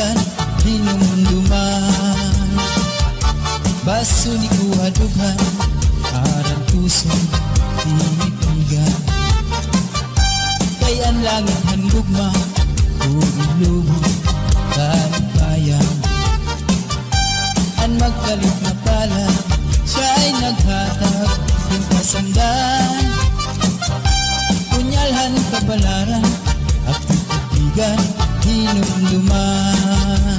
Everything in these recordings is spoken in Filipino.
katigan hinumduman. Baso ni kuhadugan aran tusong tinipigan. Kay ang langit handugma uilubog kalipayan. Ang magkalit na pala siya ay naghatag ng kasandan. Punyalhan kabalaran at katigan hinumduman.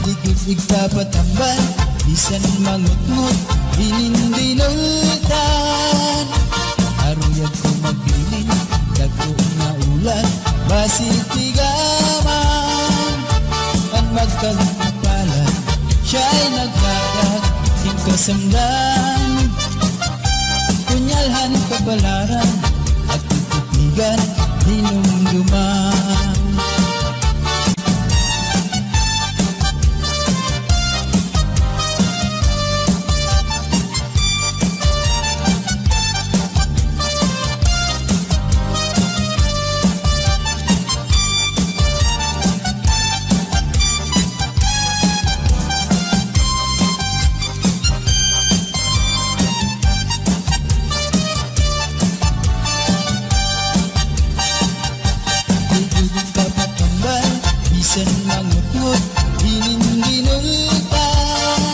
Ligid-lig kapatambal bisan mangutngot hinindinultan. Aruyag ko magbilin dagko nga ulan basit tigaman. Ang magkalit na pala siya ay naghatag ng kasandan. Punyalhan kabalaran at katigan hinumduman. Bisan mangutngot hinindinultan.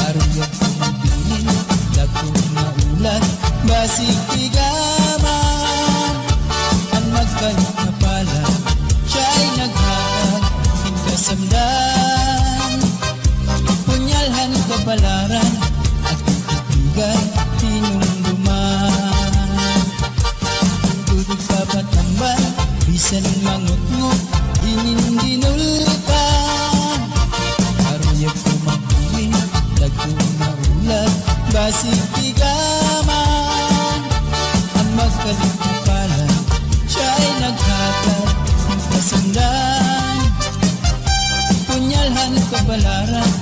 Aruyag ko magbilin dagko nga ulan basig tigaman. Ang magkalit na pala siya ay naghatag ng kasamdan. Punyalhan kabalaran at katigan hinumduman. Dudog papatambal bisan mangutngot hinindinultan. Aruyag ko magbilin dagko nga ulan basig tigaman. Ang magkalit na pala siya ay naghatag ng kasandan. Punyalhan kabalaran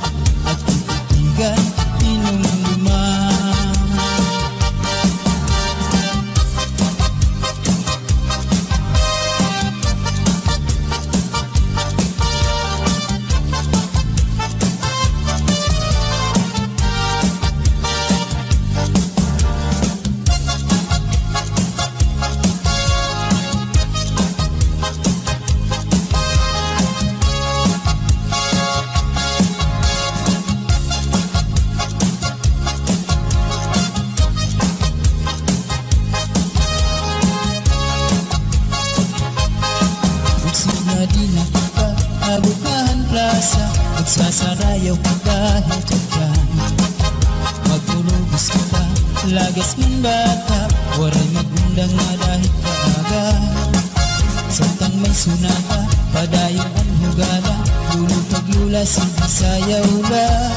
at katigan hinumduman. Di na kita abukahan plaza, magsasarayaw ka dahil dyan. Magulubos kita, lagas mong bata, waray magundang nga dahil kaaga. Samtang may sunata, padayon ang hugala, lulog paglula sayaw la.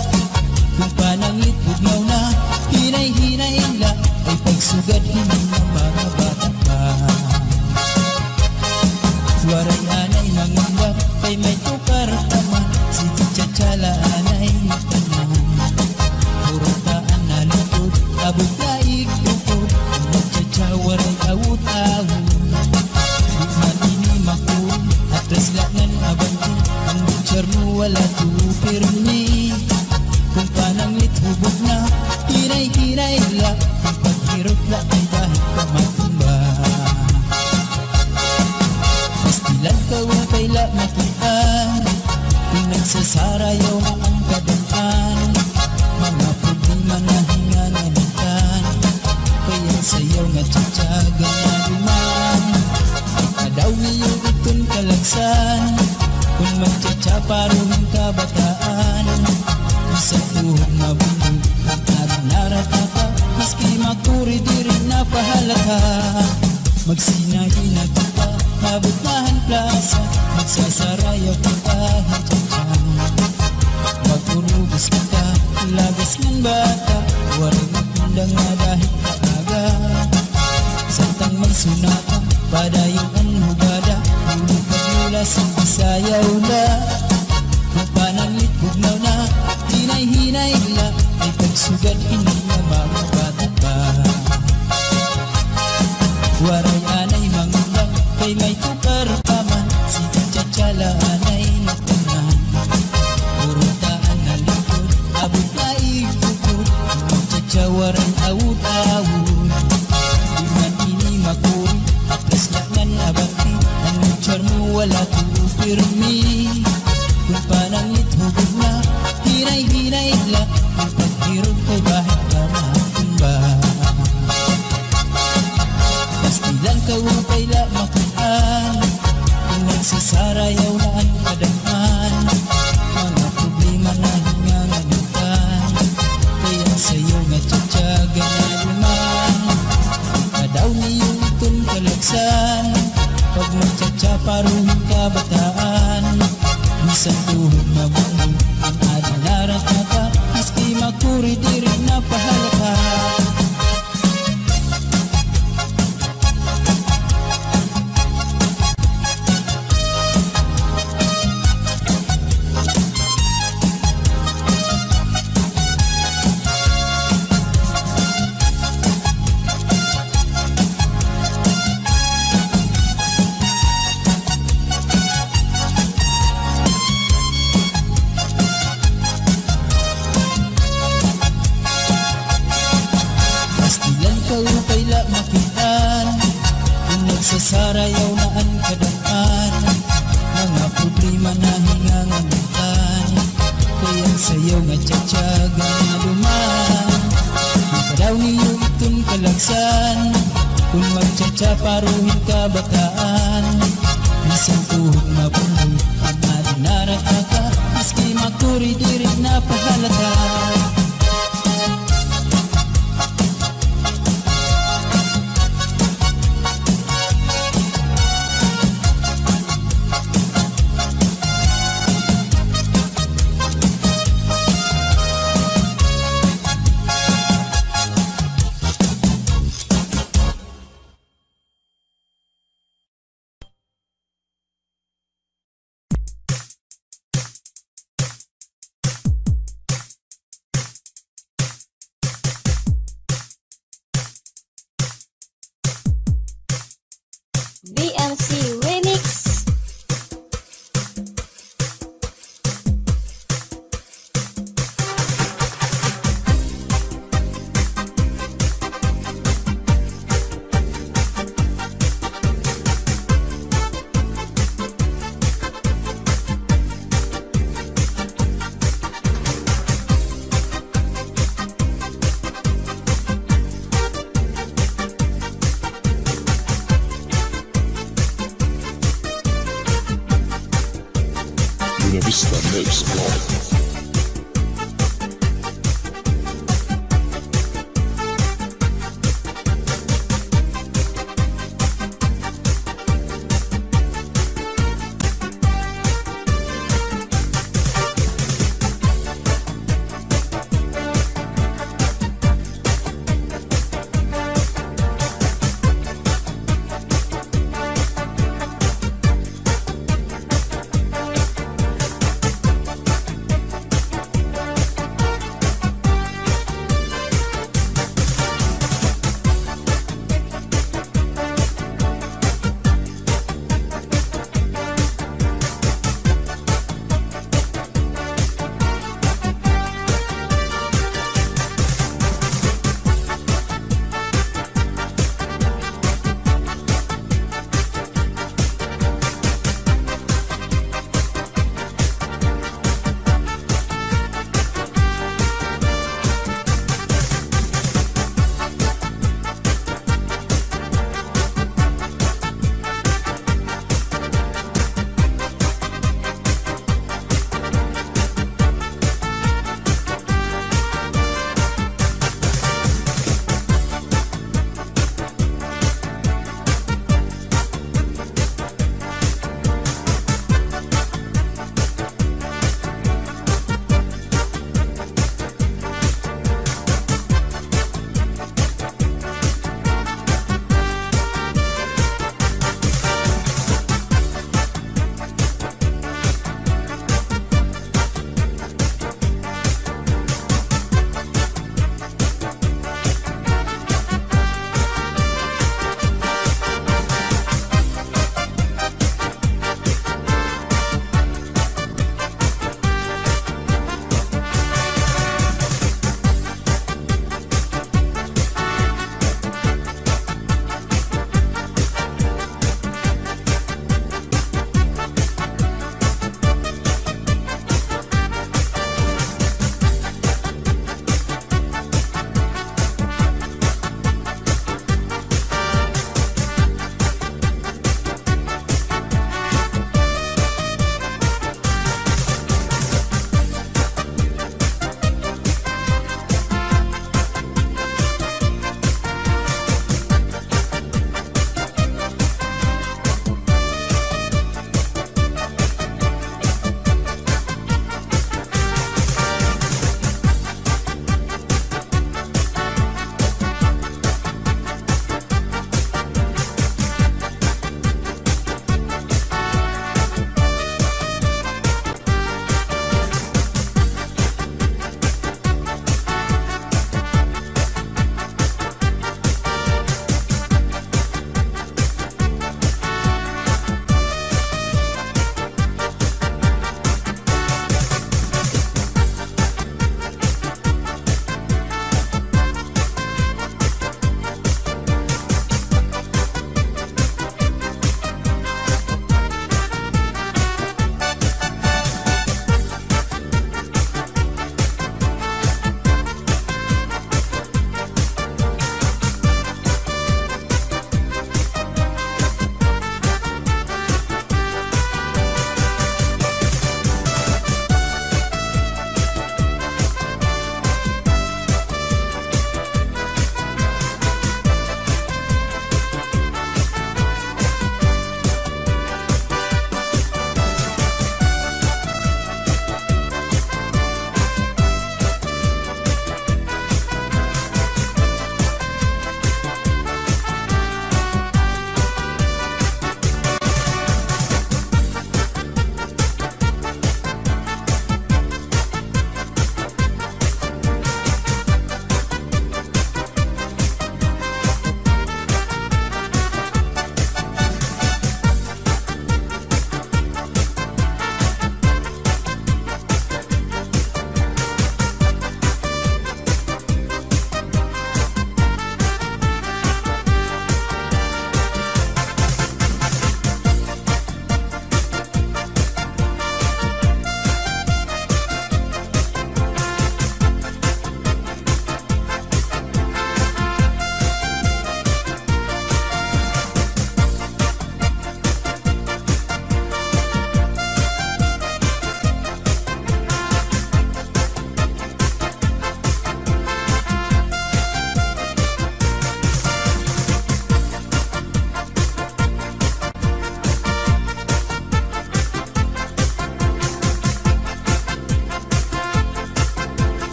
Kung panangit bugnaw na, hinay-hinay la, ay pagsugad hindi na mga bata pa. Waray anay mangundang, kay may tukar taman, si Titsatsyala anay tanan. Purutaan na lutod, abot na ikutod, Titsatsa waray awut-awut. Bukman ini makul, atras lanan abanti, ang butcher mo wala tupirni. Kung panangit hubog na, hinay-hinay la, kung paghirot la ay dahil kamatumba. Pastilan ka wakayla makitaan, kung nagsasarayaw na ang kadaan. Mga problema na hinganganitan, kaya sayaw nga tsatsaga na duman. Ikadaw niyo itong kalagsan, kung magtsatsaparoong kabataan. Sa tuhog mabundog, nagnarata, maski makuri di rin napahalata. Magsinahinag kita, mabutahan plaza, magsasarayaw kita hintyan. Magurubos kita, lagas ng bata, waring magundang nga dahil kaaga. Samtang may sunata, padayon ang hugada, hulog pagmula sa sayaw na. Kung panangit bugnaw na, hinay-hinay la, ay pagsugad hindi na mga bata pa. Waray anay mangundang, kay may tukar paman, si Titsatsyala anay mi kung panangit hugod na hinay-hinay la ang paghirog ko'y bahit ka matumba pastilan ka upay la makaan kung nagsasarayaw na ang kadanghan mga problema na hingangalutan kaya sa'yo nga tsatsaga na luman kadaw niyong itong kalagsan pag magtsatsaparuhin ka bataan minsan tuhod mabuhay ang adalarat na ka maski makuri diri na pahalaka upay la makitaan kung nagsasarayaw na ang kadangkan mga problema na hingangalutan kaya sa'yo nga tsatsaga na luman kadaw niyo itong kalagsan kung magtsatsaparuhin ka bataan isang tuhod mabuhay ang adinarat ka maski makuri diri na pahalata BMC Remix. Vista Mix Live.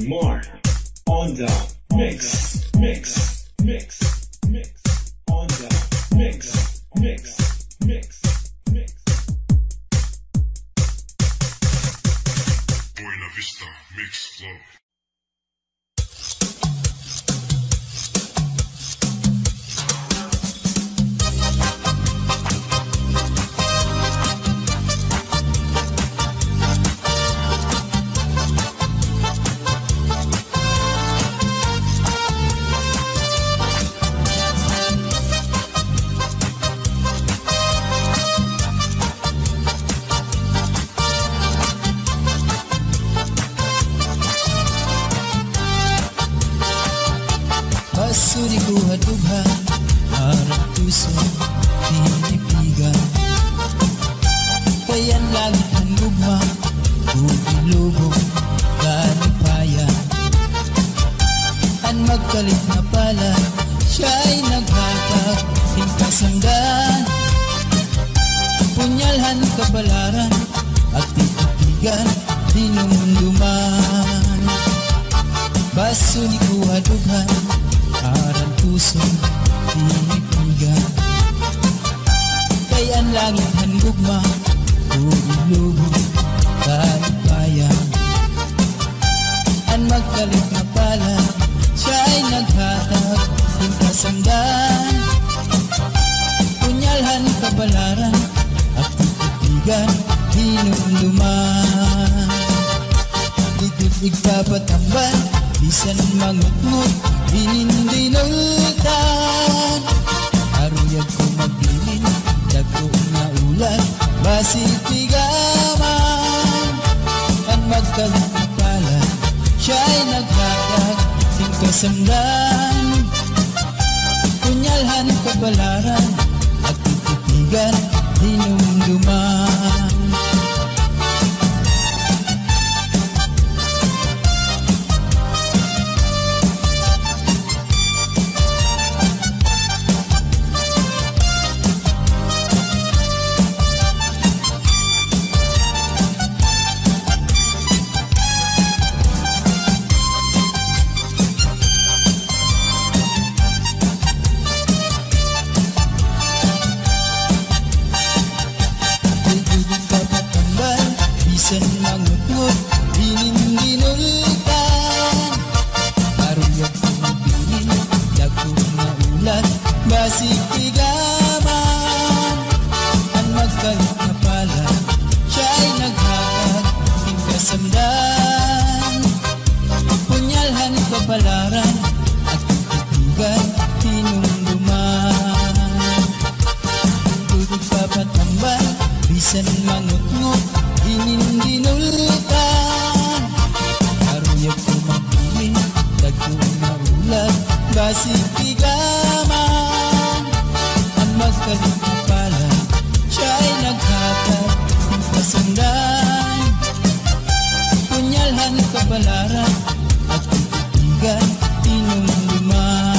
DJ Mark on the mix, on the mix. Buena Vista Mix Club. Suri ko hadughan, harap puso, pinipigan. Kayan langit ang lugma, bubulubog, kalipayan. Ang magkalit na pala, siya'y naghatag, hingkasanggan. Punyalhan kabalaran, at titigan, dinumduman. Basuri ko hadughan, harang puso, pinipigan. Kay ang langit handugma, bubulubog, kalipayan. Ang magkalit na pala, siya'y naghatag, hingkasanggan. Punyalhan kabalaran, at titigan, hinumduman. Digdig papatambal, bisan mangutngot, Dinindinultan, aruyag ko maglinin, dagko na ulan, basig tigaman. Ang magkalit na pala, siya'y naghatag, hingkasanggan. Punyalhan kabalaran, at titigan, dinumduman. Bisan mangutngot, dinindinultan. Aruyag ko mabilin, dagko na ulan, basig tigaman. Ang magkalit na pala, siya'y naghatag, hingkasanggan. Punyalhan kabalaran, at titigan, hinumduman. Tutug papatambal, bisan mangutngot, dinindinultan. Aruyag ko magbili, dagko na ulan, basig tigaman. Ang magkalit na pala, siya'y naghatag, hingkasanggan. Punyalhan kabalaran, at titigan, hinumduman.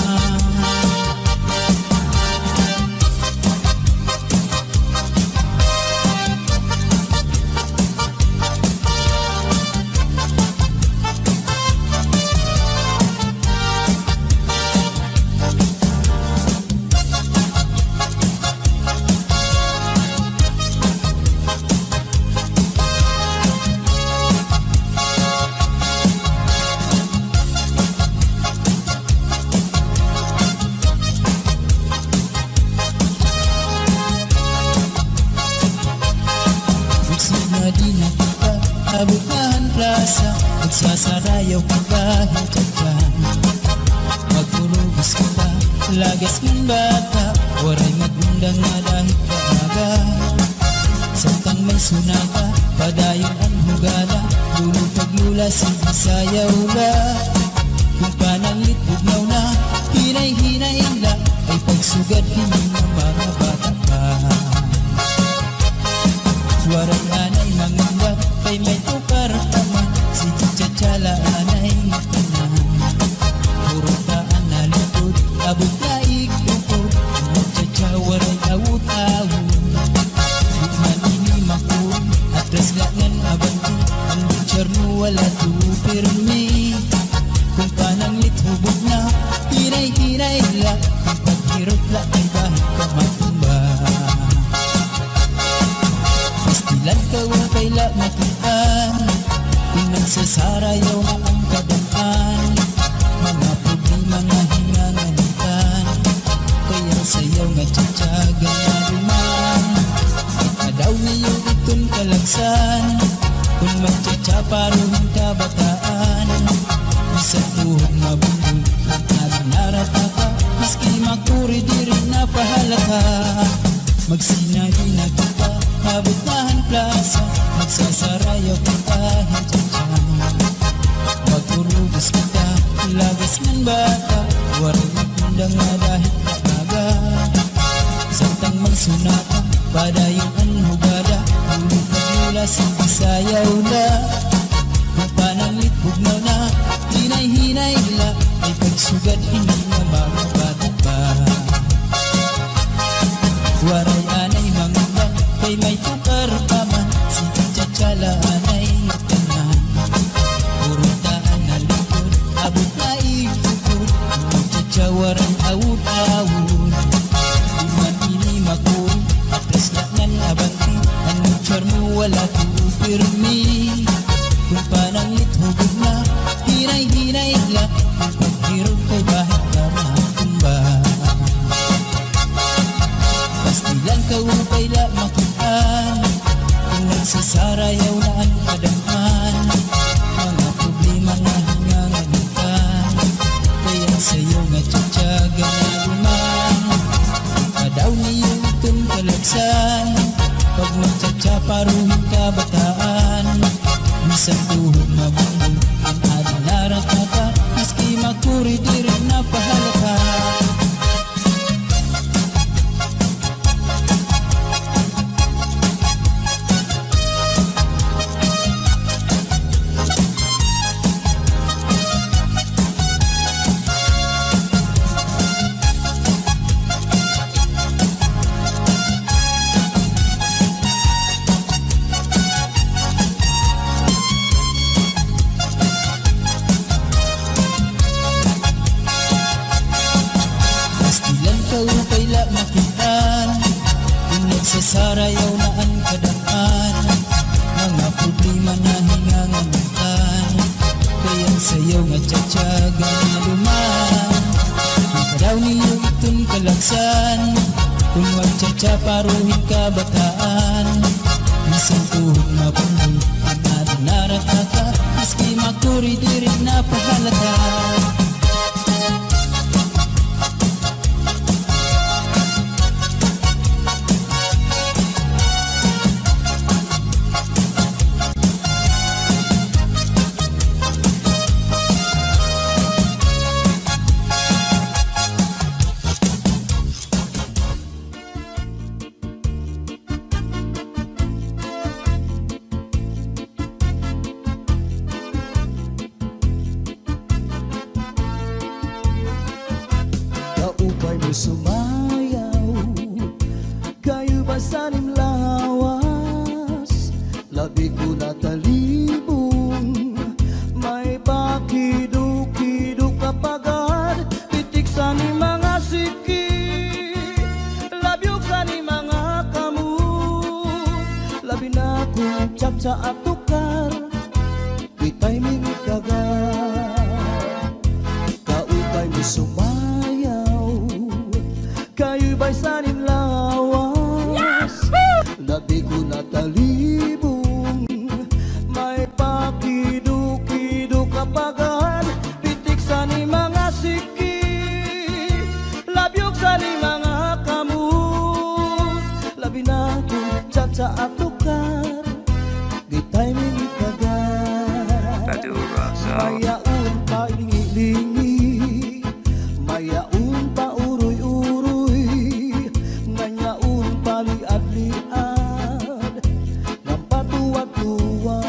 Madina kita, Abukahan Plaza, magsasarayaw ka kahit dyan. Magpurubos kita, lagas ng bata, waray magundang na dahil kaaga. Samtang may sunaka, padayon ang hugala, lulog paglula, sayaw la. Kung pananglit bugnaw na, hinay-hinay la, ay pagsugad hindi ng mga bata pa. Warang anay mangunggap, kay may tukar taman, si Chachala anay tanan. Puro taan na lupod, abot na iklupod, Chacha waray awut-awut. Bukman ini makun, atras gangan abanti, ang charmu wala tu pirmi. Kung pananglit hubog na, hinay-hinay la, kung paghirap la ay kahit ka matumba. Pastilan ka wapay la makitaan, kung nagsasarayaw na ang kadaan. Mga problema nga hinganganitan, kaya sayaw nga tsatsaga na duman. Daw niyo itong kalagsan, kung magtsatsaparohin ka bataan. Isang tuhog mabundol, narinarata, maski makuri di rin napahalata. Magsinabi na kita, Kabutahan Plaza, magsasarayaw kita hintyan. Magurubos kita, lagas ng bata, waray magpundang nga dahil kakaga. Santang magsunata, padayong anhugada, ulit na mula sige sayaw na. Mapananglit bugnaw na, hinay-hinay la, ay pagsugad hindi na mababata pa. Waray anay mangundang, kay may tukar pa man, sige tsatsala anay tanan. Purutaan na likod, abot na ikukod, magtsatsawaran awud-awud. Di man ini makuri, atras na nan abanti, anong charmo wala pirmi. Kung pananglit hubog na, hinay-hinay la, kung paghirap kay bahit ka matumba. Pastilan ka upay la makitaan, kung nagsasarayaw na ang kadamhan. Mga problema nga hinganganitan, kaya sayo nga tsatsaga na duman. Kadaw niyo itong kalagsan, pag magtsatsaparuhin ka bataan. Isang tuhog mabundol, ang adalarata, maski makuri di rin napahalata. Upay la makitaan, kung nagsasarayaw na ang kadaan. Mga problema na hinganganitan, kaya sayaw nga tsatsaga na luman. Kadaw niyo itong kalagsan, kung magtsatsaparuhin ka bataan. Isang tuhog mabundol, ang adalarata, maski makuri di rin napahalata. Kaupay mo sumayaw, kayo ba sanim lawas? Labi ko na talibong, may pakido-kido kapagad. Pitik sa ni mga siki, labyog sa ni mga kamu. Labi na kong tsatsa at tukar, kita'y minikagat. Kaupay mo sumayaw, kayo ba'y sanin lawas? Labi ko na talibong, may pakido-kido kapagad. Pitik sa ni mga siki, labyog sa ni mga kamu. Labi na kong tsatsa at tukar, gita'y minikagat. Mayaon pa lingi-lingi, mayaon pa uroy-uroy, nganyaon pa liad-liad, ng patuwag-tuwag.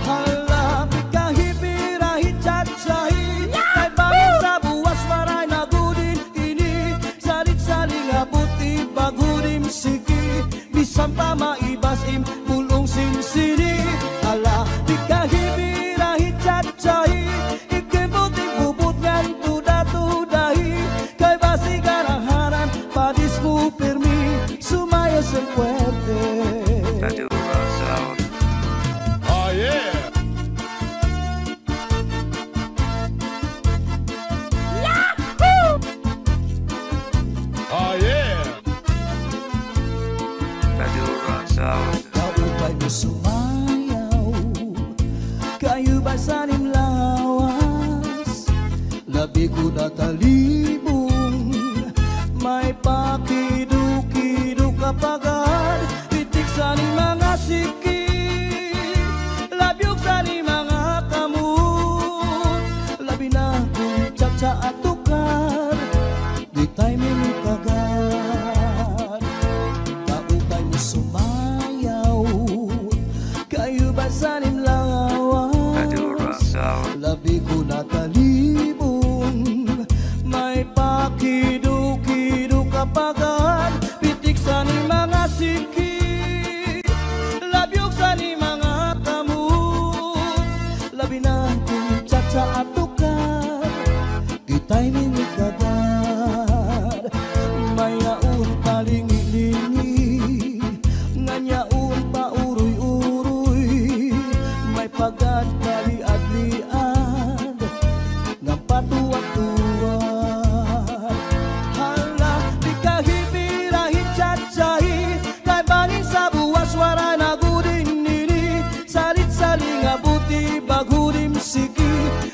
Halapit kahit-pirahit tsatsahi, kay bangin sa buwas maray na gudin ini. Salit-saling abuti pagudim siki, bisan pa fuerte. Madura Sound. Oh yeah. Oh yeah. Madura Sound. Kau ba'y sumayaw, kayo ba'y sanim lawas, labi ko na talibong, may pakidu-kidu kapagad, pitik sa ni mga siki, labyog sa ni mga kamot, labi na kung tsa-tsa at tukar, di tayo minutagad. Kaupay mo sumayaw, kayo ba sanim Madura lawas, Sound. labi ko na talibong, may pakidu-kidu kapagad, pitik sa ni mga siki, labyog sa ni mga kamot, labi na kung tsa-tsa at tukar, di tayo minutagad. May yaon palingi-lingi, nga yaon pa uroy-uroy, may pagad kaliad-liad, nga patuwat-tuwat. Hala, di kahipirahit chat-chahi, kay bangin sa buwas wara na gudin nini, salit-sali nga buti bagudim siki,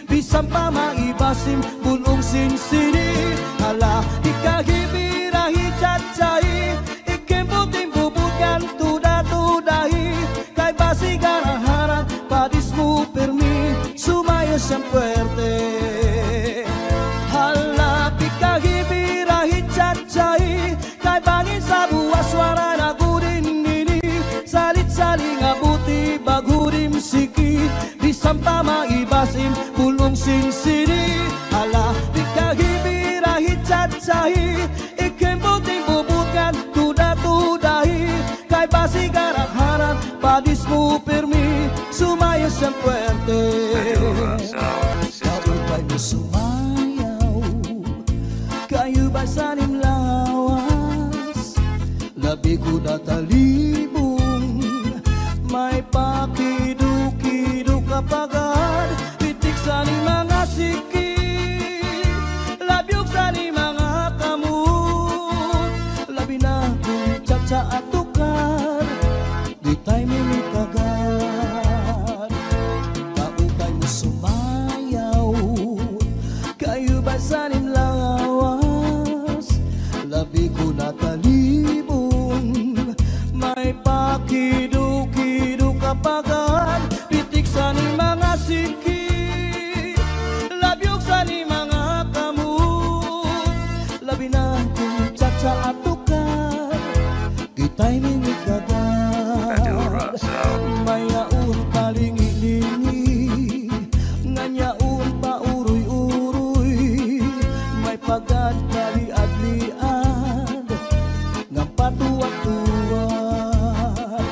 bisan pa maibasim bulong sinsini. Hala, di kahipirahit chat-chahi, ikim puting bubutkan tuda-tudahi, kay basi garaharan padis mo permi, sumayos yang fuerte. Hala, di kahipirahit chat-chahi, kay bangin sa buwas wara na gudin nini, salit-sali nga buti bagudim siki, bisan pa maibasim bulong sinsini. Hala, di kahipirahit chat-chahi, ikim puting bubutkan tuda-tudahi, kay basi garaharan padis mo permi, sumayos yang fuerte. Madura Sound System. Kaupay mo sumayaw, kayo ba sanim lawas, labi ko na talibong, may pakidu-kidu kapagad, pitik sa ni mga siki, labyog sa ni mga kamot, labi na kung tsa-tsa at tukar, di tayo minutagad. Kaupay mo sumayaw, kayo ba sanim lawas, labi ko na talibong, may pakidu-kidu kapagad, pitik sa ni mga siki, labyog sa ni mga kamot, labi na kung tsa-tsa at tukar, di tayo Madura minutagad. Sound. May yaon palingi-lingi, nga yaon pa uroy-uroy, may pagad kaliad-liad, nga patuwat-tuwat.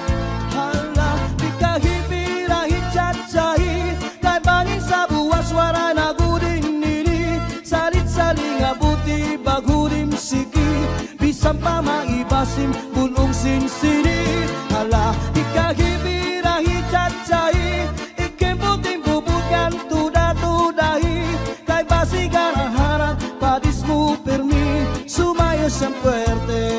Hala, di kahipirahit chat-chahi, kay bangin sa buwas wara na gudin nini, salit-sali nga buti bagudim siki, bisan pa maibasim bulong sinsini. Hala, di kahipirahit chat-chahi, ikim puting bubutkan tuda-tudahi, kay basi garaharan padis mo permi, sumayos yang fuerte.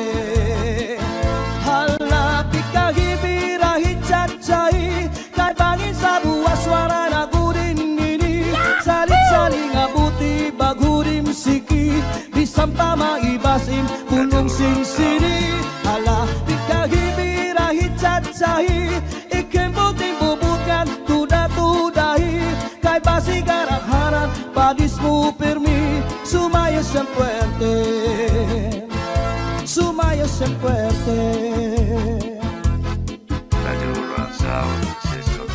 Hala, di kahipirahit chat-chahi, kay bangin sa buwas wara na gudin nini, salit-sali nga buti bagudim siki, bisan pa maibasim bulong sinsini. Hala, di kahipirahit chat-chahi, ikim puting bubutkan tuda-tudahi, kay basi garaharan padis mo permi, sumayos yang fuerte, sumayos yang fuerte. Madura Sound System.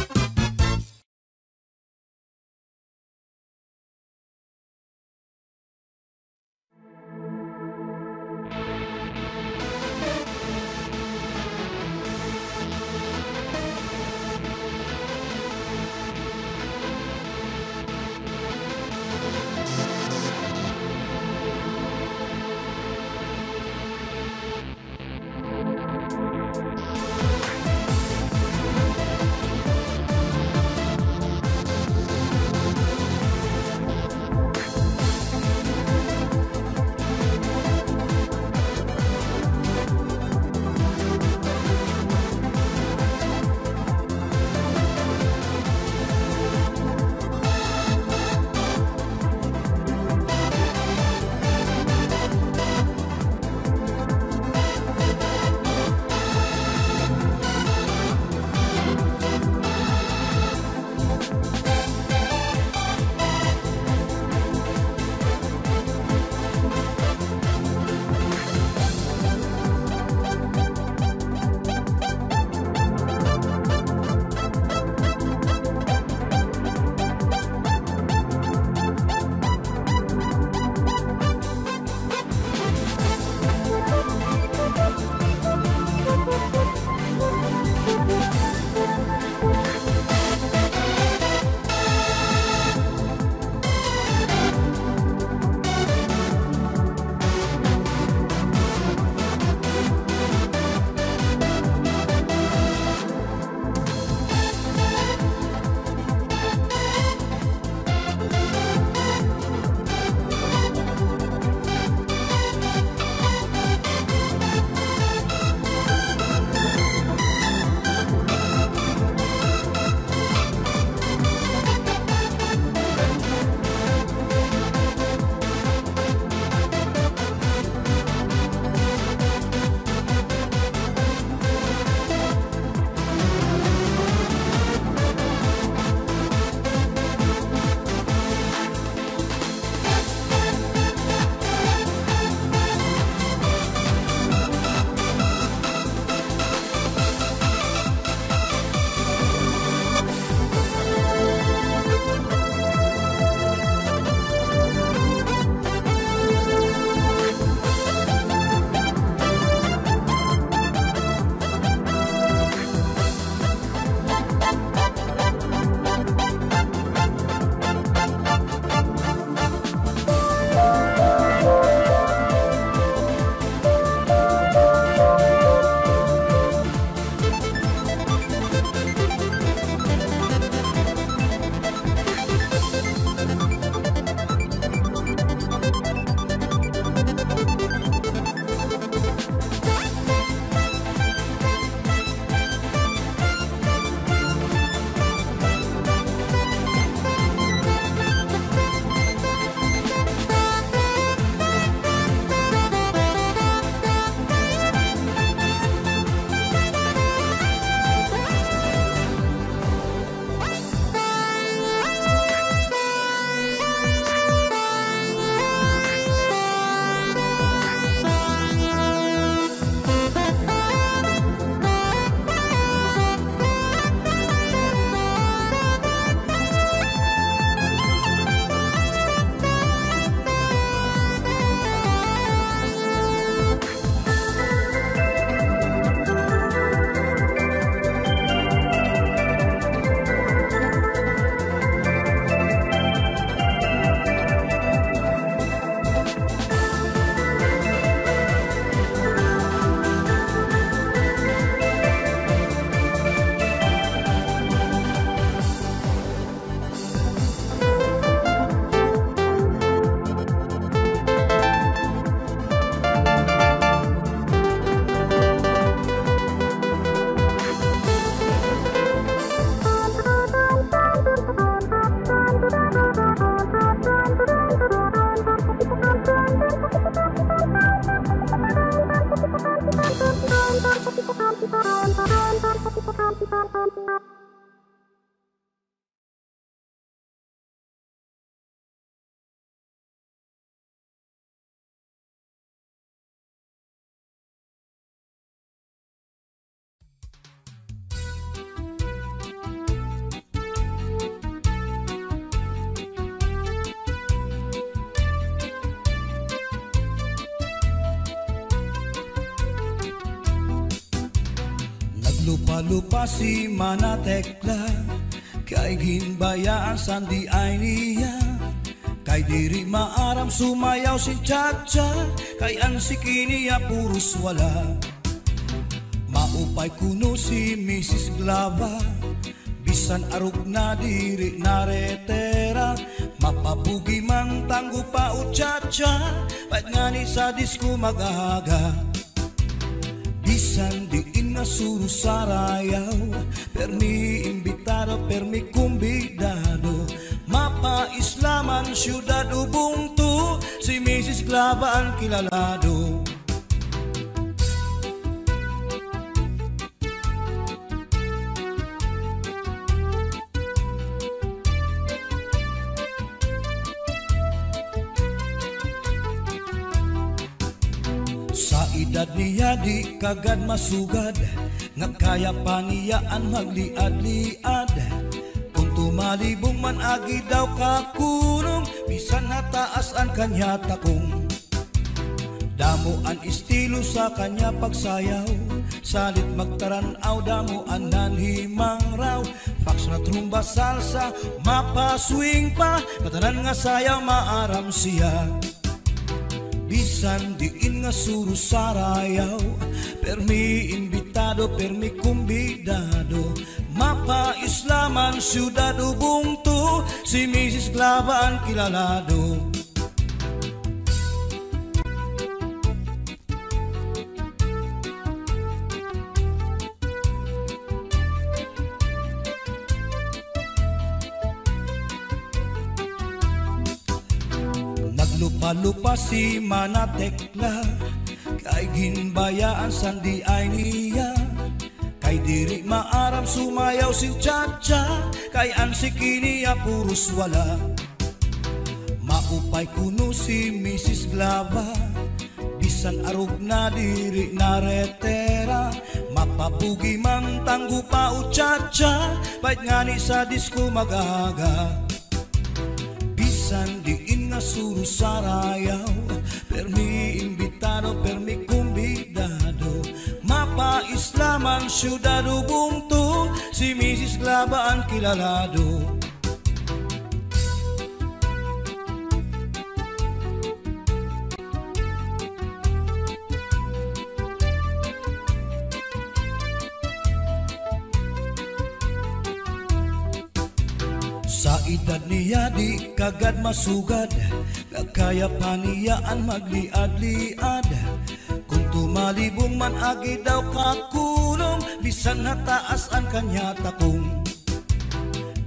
Naglupa-lupa si Manatekla, kay ginbayaan sandi ay niya. Kay diri maaram sumayaw si Chacha, kay ansiki niya puros wala. Maupay kuno si Mrs. Glava, bisan arug na diri naretera. Mapabugi mang tanggo pa o Chacha, pait nga ni sa disco magaga. Bisan diin nga suru sarayaw, permi imbitado, permi kumbidado. Mapa Islaman, syudad Ubuntu, si Mrs. Glava ang kilalado. Sa edad niya di kagad masugad, nga kaya pa niyaan magliad-liad. Kung tumalibong man agi daw kakunong, bisan nataas ang kanya takong. Damo ang estilo sa kanya pagsayaw, salit magtaranaw, damo ang nanhimang raw. Fax na trumba salsa, mapaswing pa, katanan nga sayaw maaram siya. Bisan diin nga suru sarayaw, permi imbitado, permi kumbidado. Mapa Islaman, syudad Ubuntu, si Mrs. Glava ang kilalado. Naglupa-lupa si Manatekla, kay ginbayaan sandi ay niya. Kay diri maaram sumayaw si Chacha, kay ansiki niya puros wala. Maupay kuno si Mrs. Glava, bisan arug na diri naretera. Mapabugi mang tanggo pa o Chacha, pait nga ni sa disco magaga. Bisan diin nga suru sarayaw, permi imbitado, permi kumbidado. Mapa Islaman, syudad Ubuntu, si Mrs. Glava ang kilalado. Sa edad niya di kagad masugad, kaya pa niyaan magliad-liad. Kung tumalibong man agi daw kakulong, bisan nataas ang kanya takong.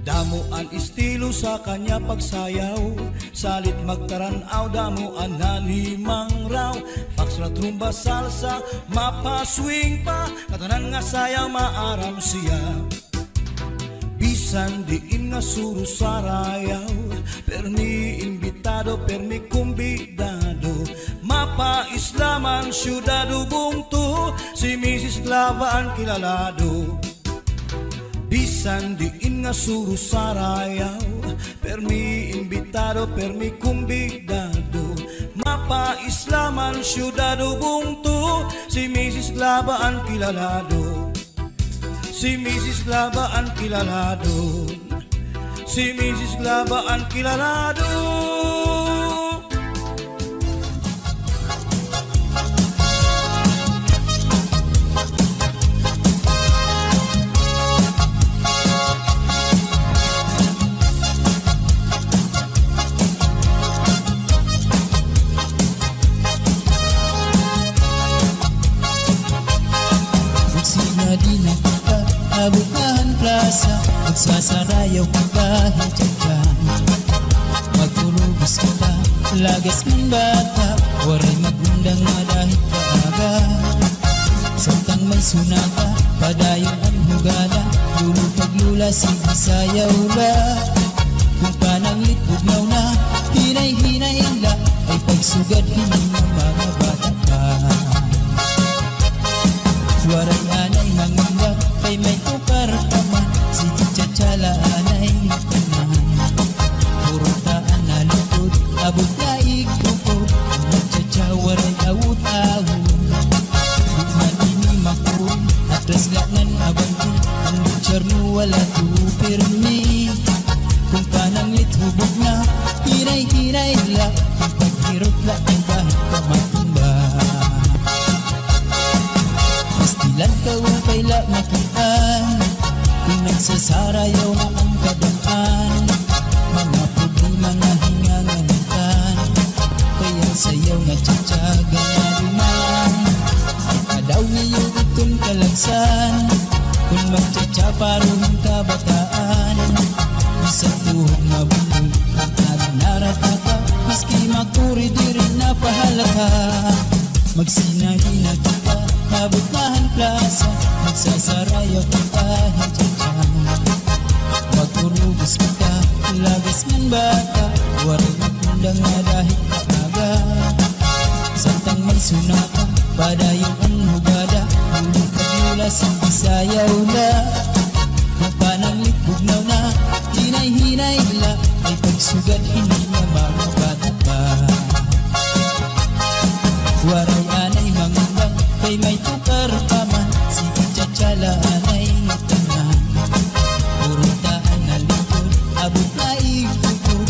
Damo ang estilo sa kanya pagsayaw, salit magtaranaw, damo ang nanimang raw. Fax na trumba salsa, mapaswing pa, katanan nga sayaw maaram siya. Bisan diin nga suru sarayaw, permi imbitado, permi kumbidado. Mapa Islaman, syudad Ubuntu, si Mrs. Glava ang kilalado. Bisan diin nga suru sarayaw, permi imbitado, permi kumbidado. Mapa Islaman, syudad Ubuntu, si Mrs. Glava ang kilalado. Si Mrs. Glava ang kilalado, si Mrs. Glava ang kilalado. Bukahan plaza, magsasarayaw ka kahit dyan. Magpurubos kita, lagas man bata, waray magundang nga dahil kaaga. Samtang may sunata, padayon ang hugala, lulo paglula sayaw la. Kung pananglit bugnaw na, hinay-hinay la, ay pagsugad hindi ng mga bata pa. Waray anay mangungga, kay may tukar kaman, si Chacha anay tanan. Puro taan na lukod, abot na ikukod, Chacha waray awut-awut. Bukman ini makun, atras laknan abang lagas man bata, waray magundang nga dahil aga. Santang may sunata, padayong ang hugada, ulit kagula sa Bisayaw na. Mapanang litbog na, hinay-hinay la, ay pagsugad hindi na makabata pa. Waray anay mangundang, kay may tukar pa man, sige tsatsala anay tanan. Urutaan na likod, abot na ikukod,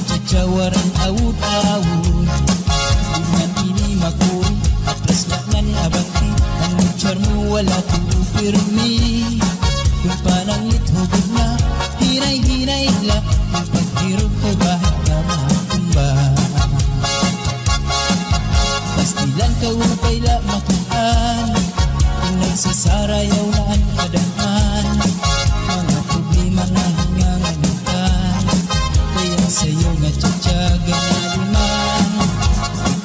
tsatsawaran awud-awud. Iman ini makuri, atras laknan abanti, ang mutsar mo wala pirmi. Kung pananglit hubog na, hinay-hinay la, ang paghirap kay bahit na matumba. Pastilan ka upay la makuhaan, kung nagsasarayaw na ang kadaan. Mga problema na hinganganitan, kaya sa'yo nga tsatsaga na liman.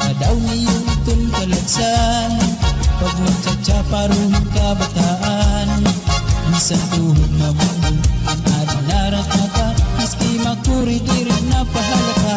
Kadaw niyong itong kalagsan, pag magtsatsaparoon ka bataan. Isang tuhod na mundo, ang adinarat na ka, iski makuridirin na pahalaka.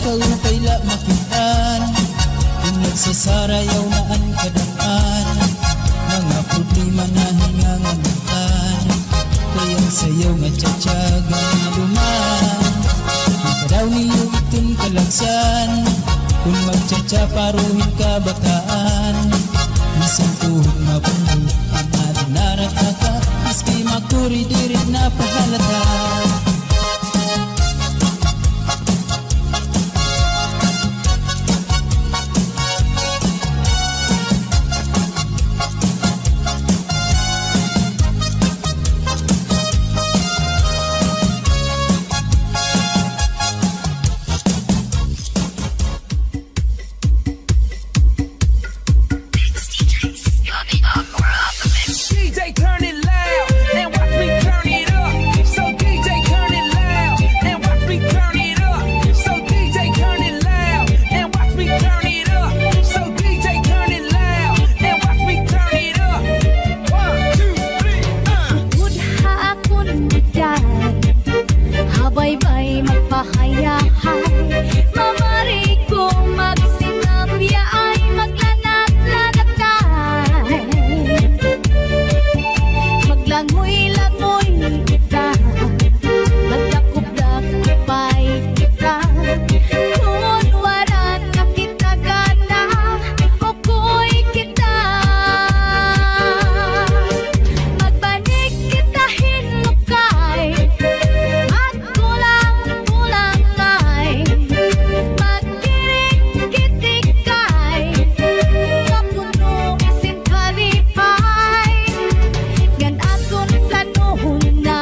Upay la makitaan, kung nagsasarayaw na ang kadaan. Mga problema na hinganganitan, kaya sa'yo nga tsatsaga na luman. Kadaw niyong itong kalagsan, kung magtsatsaparuhin ka bataan. Isang tuhod mabundo, ang adinarat na ka, iski makuridirit na pahalata. DJ turn it loud and watch me turn it up. So DJ turn it loud and watch me turn it up. So DJ turn it loud and watch me turn it up. So DJ turn it loud and watch me turn it up. 1, 2, 3, Mudha akong bigay, habay-bay magpahayahay. Mamari ko magsinabya ay maglanat-lanatay. Maglangoy-langoy kita, magdakop-dakopay kita. Kung waran na kita gana, oko'y kita. Magbanig kita hinukay, at kulang-kulang ay magkirik-kitikay. Kapuno isin kalipay, gan aton planohon na,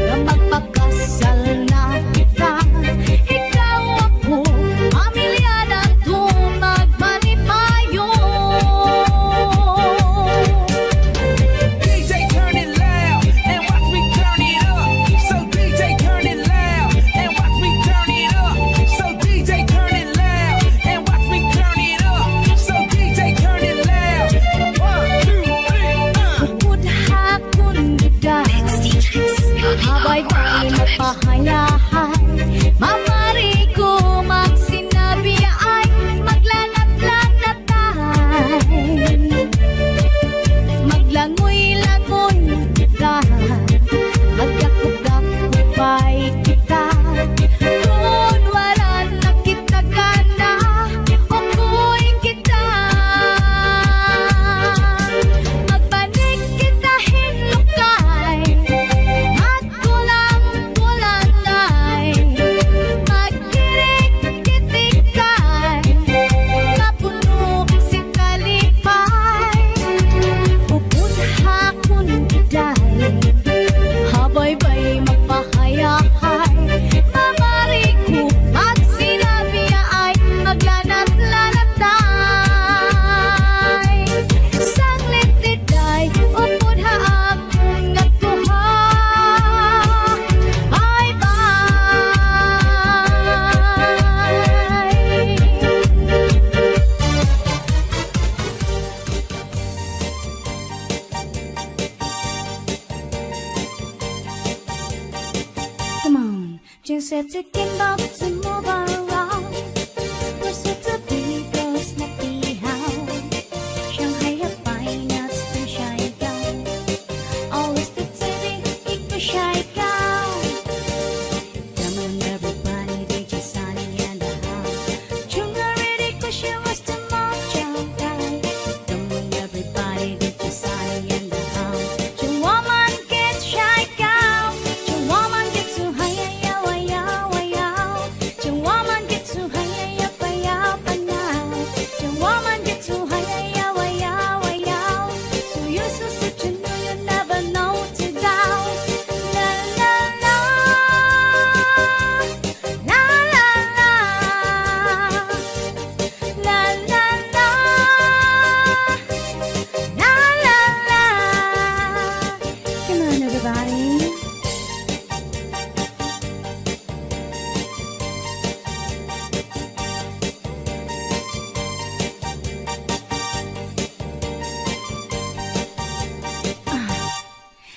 na magpakasal na kita. Ikaw ako, pamilya na to magmalipayo. DJ turn it loud and watch me turn it up. So DJ turn it loud and watch me turn it up. So DJ turn it loud and watch me turn it up. So DJ turn it loud. 1, 2, 3, Mudha akong bigay, habay-bay magpahayahay. Mamari ko magsinabi ay maglanat-lanatay. Maglangoy-langoy kita, magdakop-dakopay kita. Kung waran na kita gana, oko'y kita. Magbanig kita hinukay, at kulang-kulang ay magkirik-kitikay. Kapuno si kalipay, pupunha kun biday, habay-bay magpahayahay. Just said to get up to move around. Was it to be close, not be how. Shanghai have fine nuts to shy down. Always the TV, it was shy down. Come on, everybody, DJ Sunny and the house. Chunga ready, cause she was the mom child guy. Come on, everybody, DJ Sunny and the house. Chung woman get shy down. Chung woman get too high, Chung woman get too high, Chung woman get too high, so you so such you know you never know to down. La la la, la la la, la la la, la la la. Come on, everybody.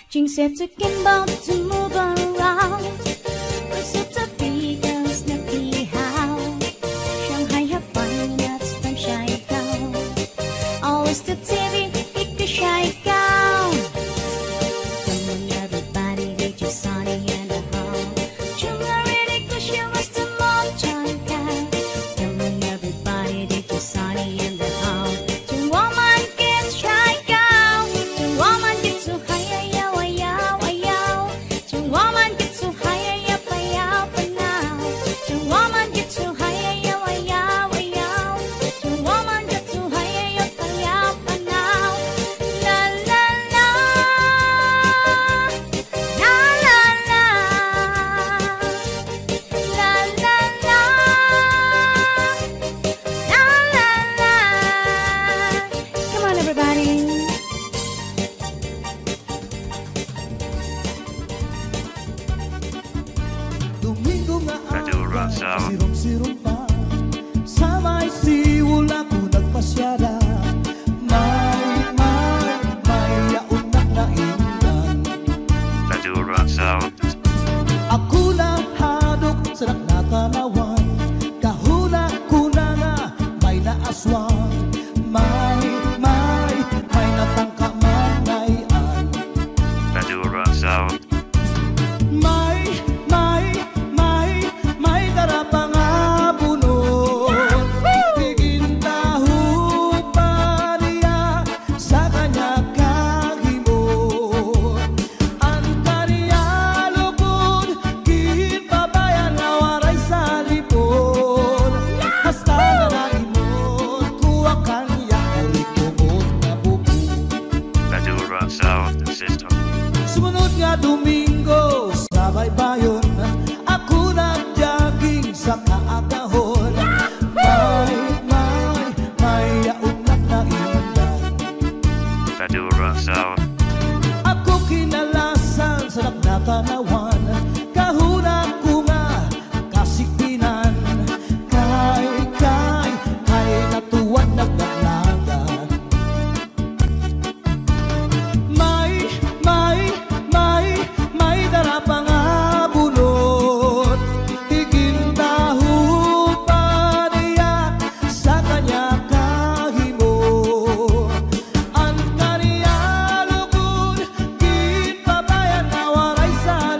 Jing said to Kimbo to move around. Was it to be girl snappy how? Shanghai have fine nuts, them shy down. Always the TV, it could shy down. Come on, everybody, they just Sunny and the house. Chunga ready, cause she was the mom child guy. Come on, everybody, they just Sunny and the house. Chung woman gets shy down. Chung woman gets so high. Chung woman get too high, now. Chung woman get too high, Chung woman get too high, now. La la la, la la la, la la la, la la la. Come on, everybody. Domingo nga Radio Ransal. sirong-sirong pa. Sa may siwul ako nagpasyada. May yaunat na inggan. Radio Ransal. Ako na hadok sa nakatanawan. Kahuna ko na nga may naaswang. May natangka manayan. Radio Ransal. May darapang abunod. Tigin tahu pa niya sa kanya kahimod. Ang kaniya lugod, kinpabayan na waray sa lipod. Basta na naimod, kuha kanya ulit-tumod na buko. Radio Ransal System. Sumunod nga Domingo sa baybayon, ako nag-jogging sa kaagahon. May yaunat na inggan. Radio Ransal. Ako kinalasan sa nakatanawan. Kahuna ko nga kasikpinan. Kay natuwan nagdaglagan. May darapang abunod. Tigin tahu pa niya sa kanya kahimod. Ang kaniya lugod, kinpabayan na waray sa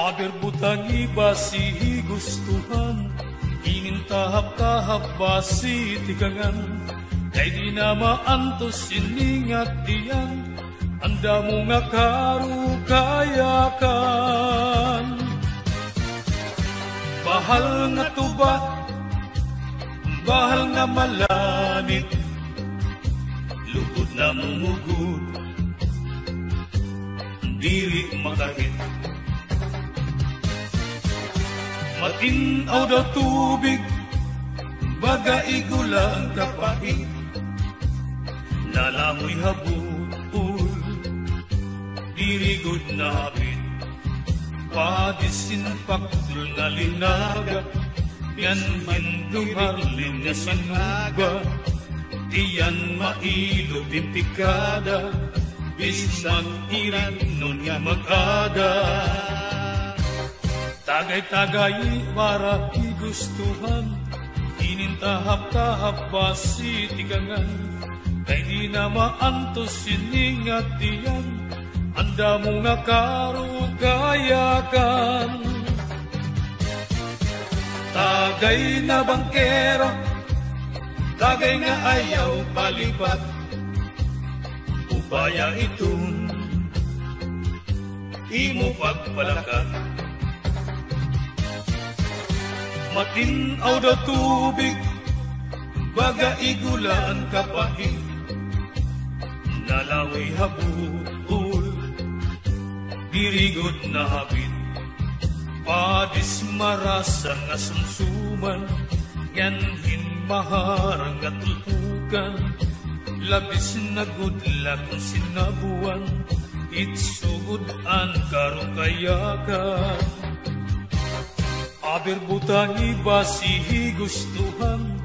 Aber butang iba si gustuhan, inintahap-tahap basi tigangan, kay di na maantos siningat diyan, anda mo nga karukayakan. Bahal nga tuba, bahal nga malanit, lugod na mumugod, diri makahit. Matinaw daw tubig, baga igula ang kapahit, nalamoy habul, dirigod na hapit, padisinpak na linaga, yan hindumarlin na sinuga, diyan mailog din pikada, bis mag-irin nun nga mag-ada. Tagay-tagay para igustuhan, inintahap-tahap basi tigangan, kay di na maantos siningat diyan, anda mo nga karukayakan. Tagay na bangkero, tagay nga ayaw palipat, upaya itun, imo pagpalakan. Matinaw daw tubig, baga igula ang kapahit, nalaway habul, dirigod na habit, padis marasang asumsuman, yan hinmaharang at tulpukan, labis na gudla kung sinabuan, itsugod ang karukayakan. Aber butang iba si gustuhan,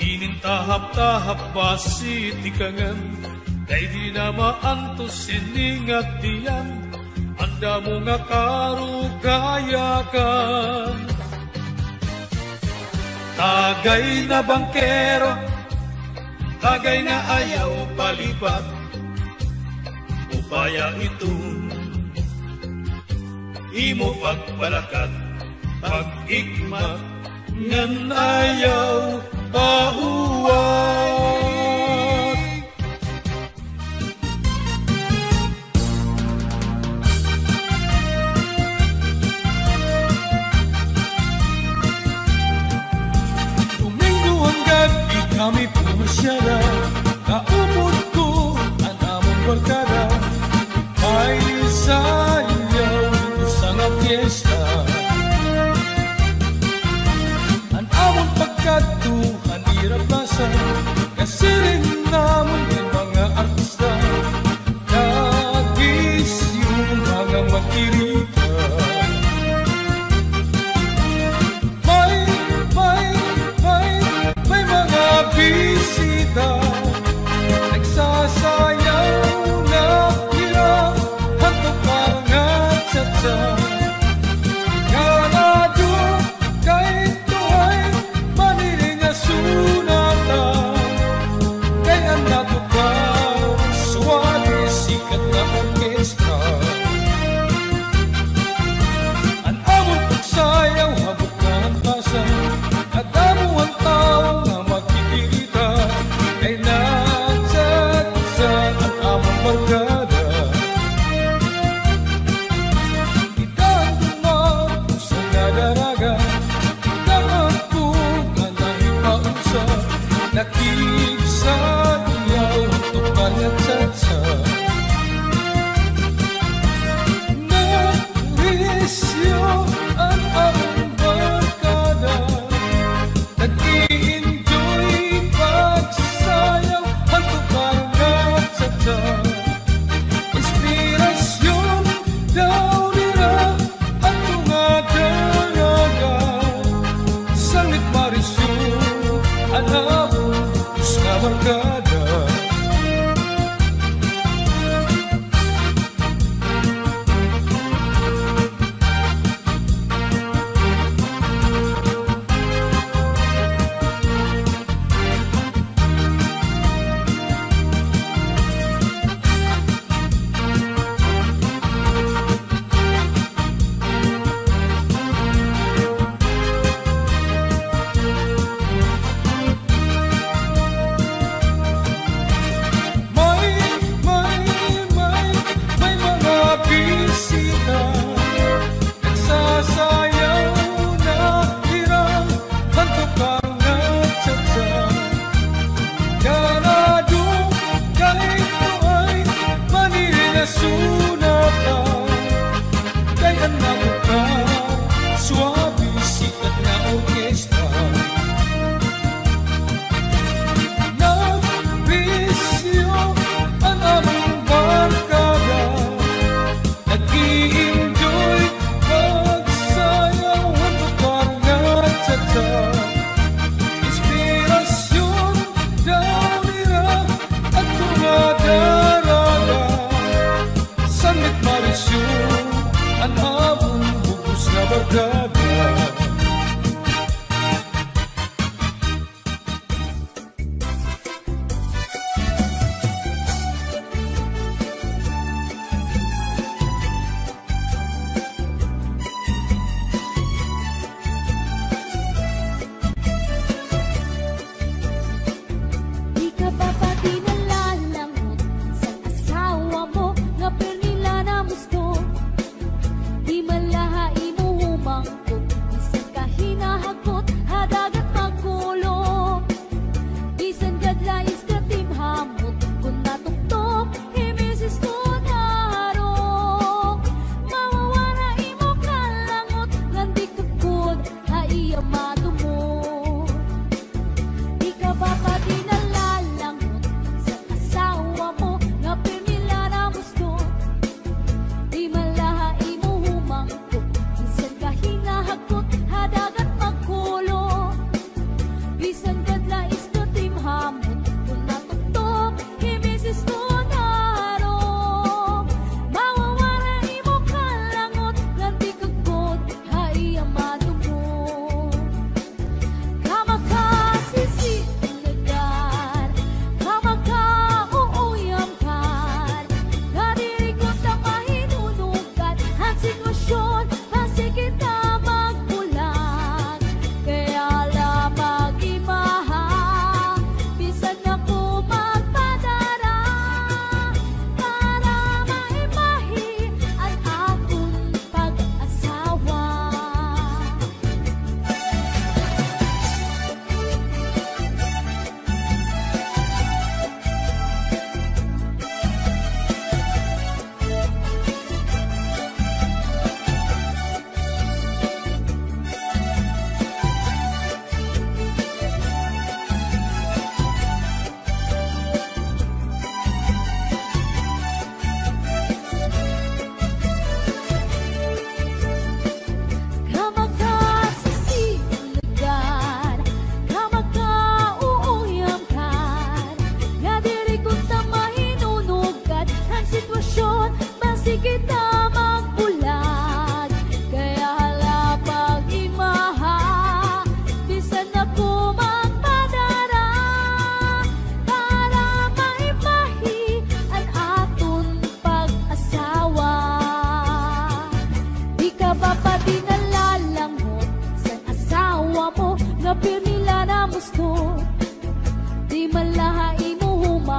inintahap-tahap basi tikangan, kay di na maantos siningat diyan, anda mo nga karukayakan. Tagay na bangkero, tagay na ayaw palipat, upaya itun, imo pagpalakat, pag-ikmat ngan ayaw pauwat. Domingo ang gabi kami pumasyara, kaupod ko ang among barkada, ay sayaw dito sa nga fiesta. Pagkatuhan hirap basa, kasi rin naman yung mga artista, nagis yung mga makirita. May mga bisita, nagsasayaw na hirap, hanto parang at-sa-sa.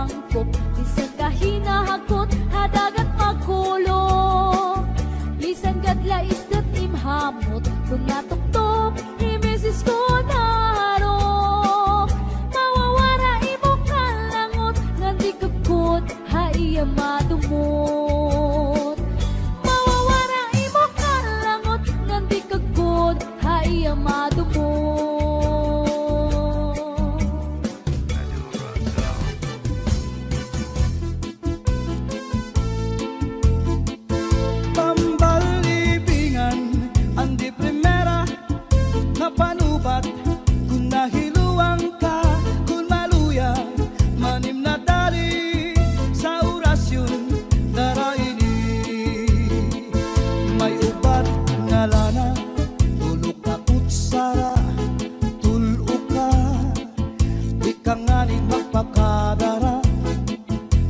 mangkop bisan kahinahakot hadagat magkulo bisan gadla isdat imhamot kung natuktok imisis ko narok mawawara imo kalangot nganti kekot haiya madumot mawawara imo kalangot nganti kekot haiya madumot panubat kung nahiluang ka kung maluya manim na dali sa orasyon daraini may ubat nga lana tulok na kutsara tulok ka di ka nga ni magpakadara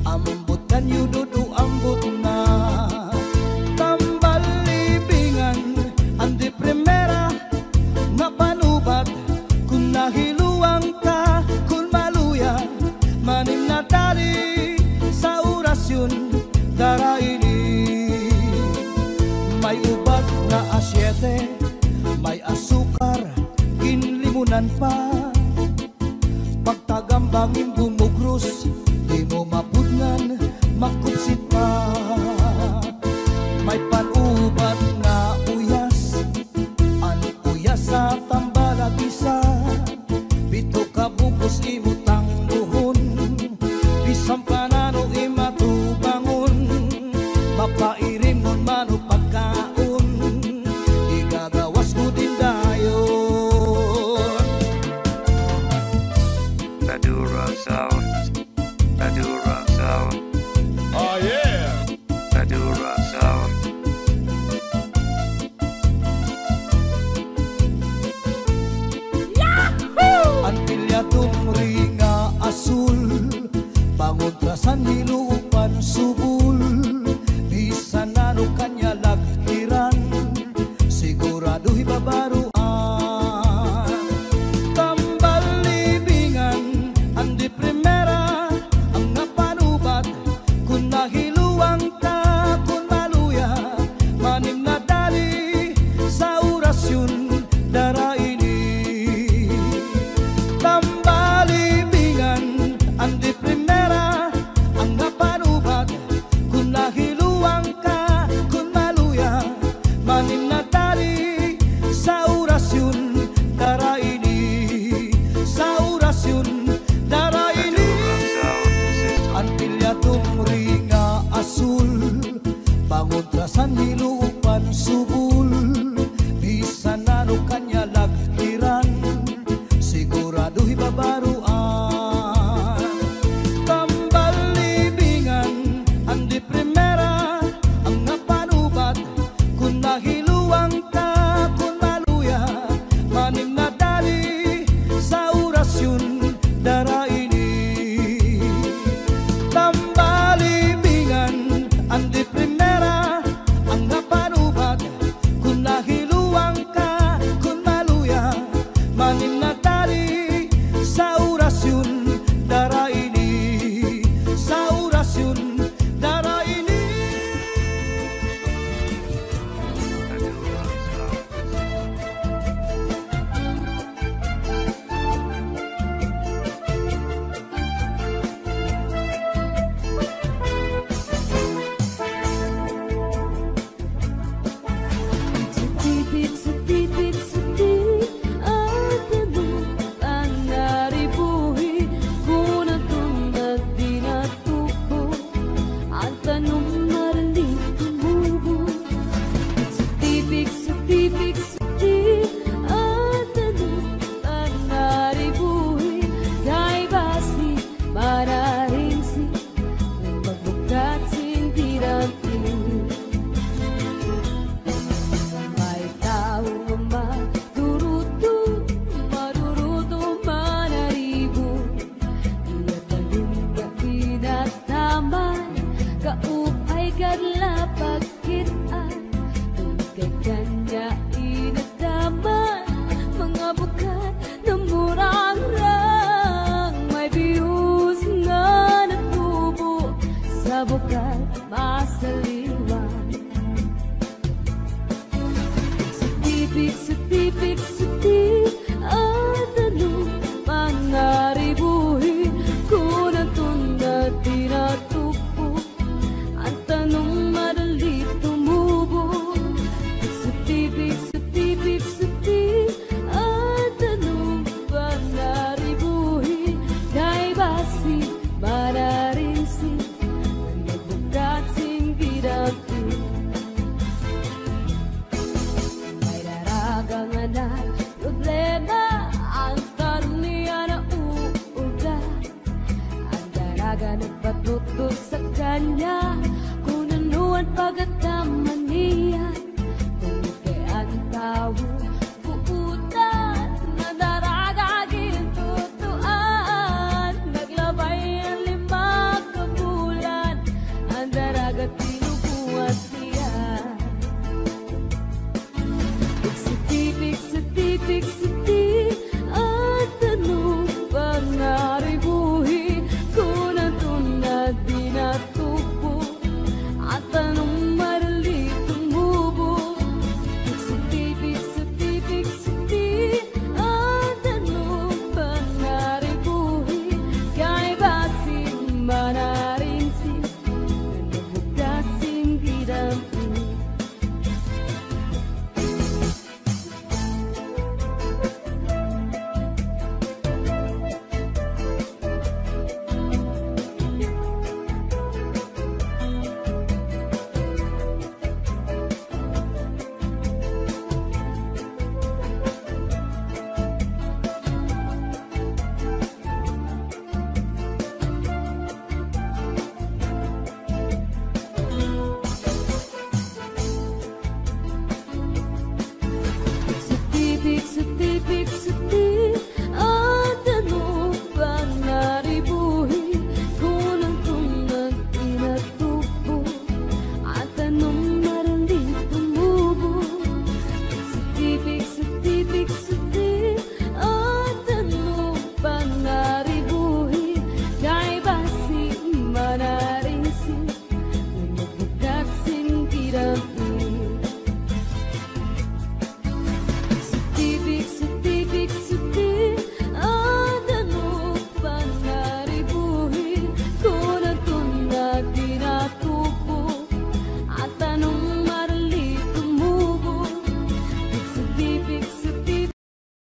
ambot kanyo dudu ambot na tambal libingan andi primera na panubat kung nahiluang ka kung maluya manim na tali sa orasyon daraini may ubat na asyete may asukar kinlimunan pa pagtagambangin bumugros di mo mapudngan makupsit pa may panubat na uyas sa tambalagisa bito ka bukos imutang buhon bisang panano imatubangon mapairim nun mano pagkaon igagawas ko din dayon Badura Sound, Badura Sound, Oh yeah. Badura Sound. Antilyadong ringa asul pangutrasan nilupan subul bisan nano kanya laghiran sigurado hibabaruan tambal libingan andi primera ang napanubat kung nahiluang ka kung maluya manim na dali sa orasyon daraini tambalibingan andi primera ang kat masaliwan. Setipik at anong mga ribuhin ko na tunda tinatupok. Ang tanong madali tumubo. Setipik at anong mga ribuhin kay basi mararinsin ang nagbukat sing gidapin. Na problema ang karunian na uuga. Ang daraga nagpatuto sa kanya kung ano ang pagkataman niya. Kung kaya ang tao